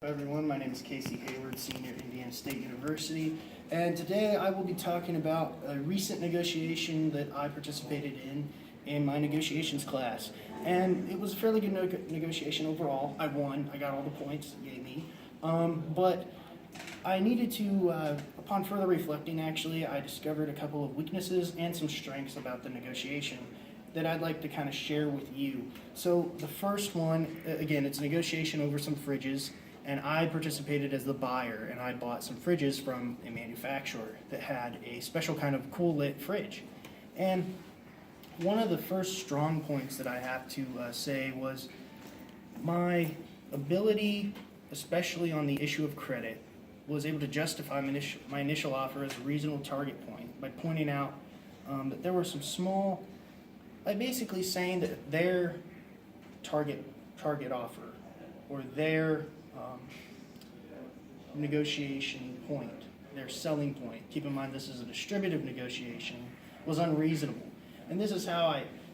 Hello everyone, my name is Casey Hayward, Senior at Indiana State University, and today I will be talking about a recent negotiation that I participated in my negotiations class. And it was a fairly good negotiation overall. I won, I got all the points, yay me. But I needed to, upon further reflecting actually, I discovered a couple of weaknesses and some strengths about the negotiation that I'd like to kind of share with you. So the first one, again, it's a negotiation over some fridges. And I participated as the buyer, and I bought some fridges from a manufacturer that had a special kind of cool lit fridge. And one of the first strong points that I have to say was my ability, especially on the issue of credit, was able to justify my initial offer as a reasonable target point by pointing out that there were some small, by basically saying that their target offer or their negotiation point, their selling point, keep in mind this is a distributive negotiation, was unreasonable. And this is how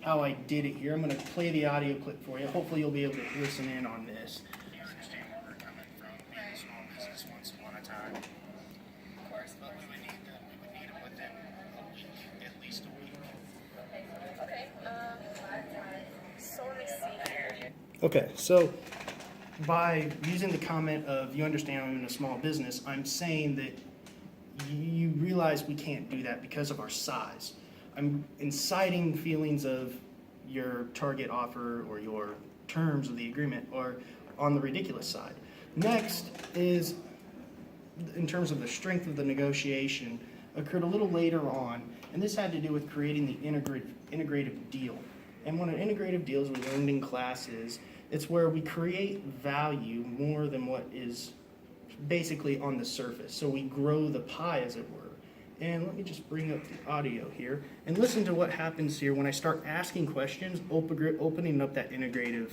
I did it here. I'm going to play the audio clip for you. Hopefully you'll be able to listen in on this. Okay, so by using the comment of you understand I'm in a small business, I'm saying that you realize we can't do that because of our size. I'm inciting feelings of your target offer or your terms of the agreement are on the ridiculous side. Next is, in terms of the strength of the negotiation, occurred a little later on, and this had to do with creating the integrative deal. And what an integrative deal, as we learned in class, is it's where we create value more than what is basically on the surface. So we grow the pie, as it were. And let me just bring up the audio here and listen to what happens here when I start asking questions, opening up that integrative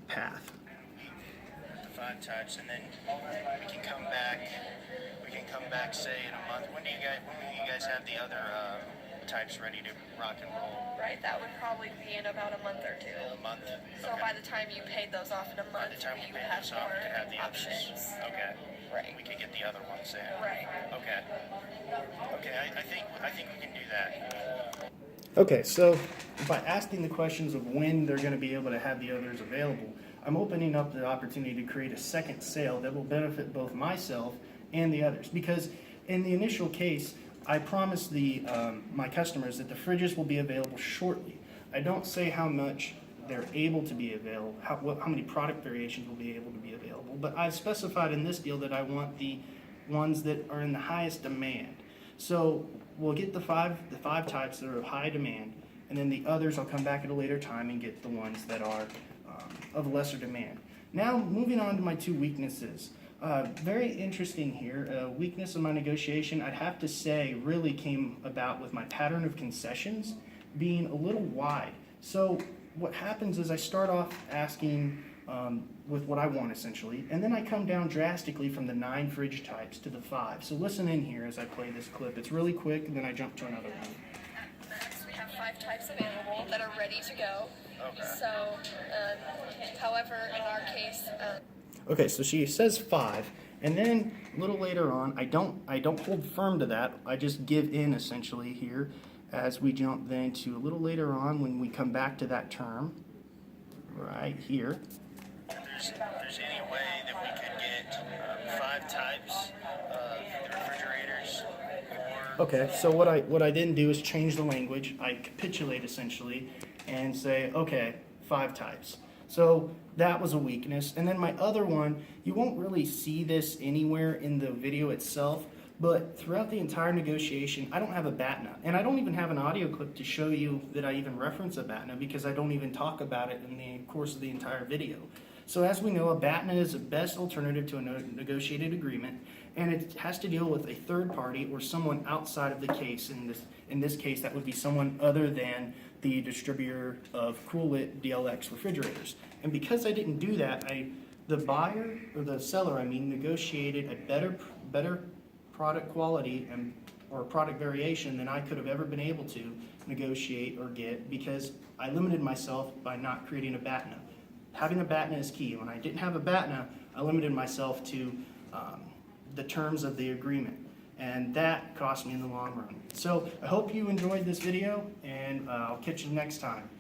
path. The 5 types, and then we can come back. We can come back, say, in a month. When do you guys have the other types ready to rock and roll? Right, that would probably be in about a month or two. A month. So by the time you paid those off in a month, By the time we you pay have this off, we more could have the options. others. Okay. Right. We could get the other ones in. Right. Okay. Okay. I think we can do that. Okay, so by asking the questions of when they're going to be able to have the others available, I'm opening up the opportunity to create a second sale that will benefit both myself and the others. Because in the initial case, I promised my customers that the fridges will be available shortly. I don't say how much they're able to be available, how many product variations will be able to be available, but I've specified in this deal that I want the ones that are in the highest demand. So we'll get the five types that are of high demand, and then the others I'll come back at a later time and get the ones that are of lesser demand. Now moving on to my 2 weaknesses. Very interesting here. Weakness of my negotiation, I'd have to say, really came about with my pattern of concessions being a little wide. So what happens is I start off asking with what I want essentially, and then I come down drastically from the 9 fridge types to the 5. So listen in here as I play this clip. It's really quick, and then I jump to another one. Next, we have 5 types available that are ready to go. Okay. So, however, in our case, Okay, so she says 5, and then a little later on, I don't hold firm to that. I just give in essentially here as we jump then to a little later on when we come back to that term right here. If there's any way that we could get 5 types of refrigerators, or Okay, so what I then do is change the language. I capitulate essentially and say, okay, 5 types. So that was a weakness. And then my other one, you won't really see this anywhere in the video itself, but throughout the entire negotiation, I don't have a BATNA. And I don't even have an audio clip to show you that I even reference a BATNA because I don't even talk about it in the course of the entire video. So as we know, a BATNA is the best alternative to a negotiated agreement, and it has to deal with a third party or someone outside of the case. In this case, that would be someone other than the distributor of Cool-Lit DLX refrigerators. And because I didn't do that, the buyer, or the seller, negotiated a better product quality or product variation than I could have ever been able to negotiate or get because I limited myself by not creating a BATNA. Having a BATNA is key. When I didn't have a BATNA, I limited myself to the terms of the agreement, and that cost me in the long run. So I hope you enjoyed this video, and I'll catch you next time.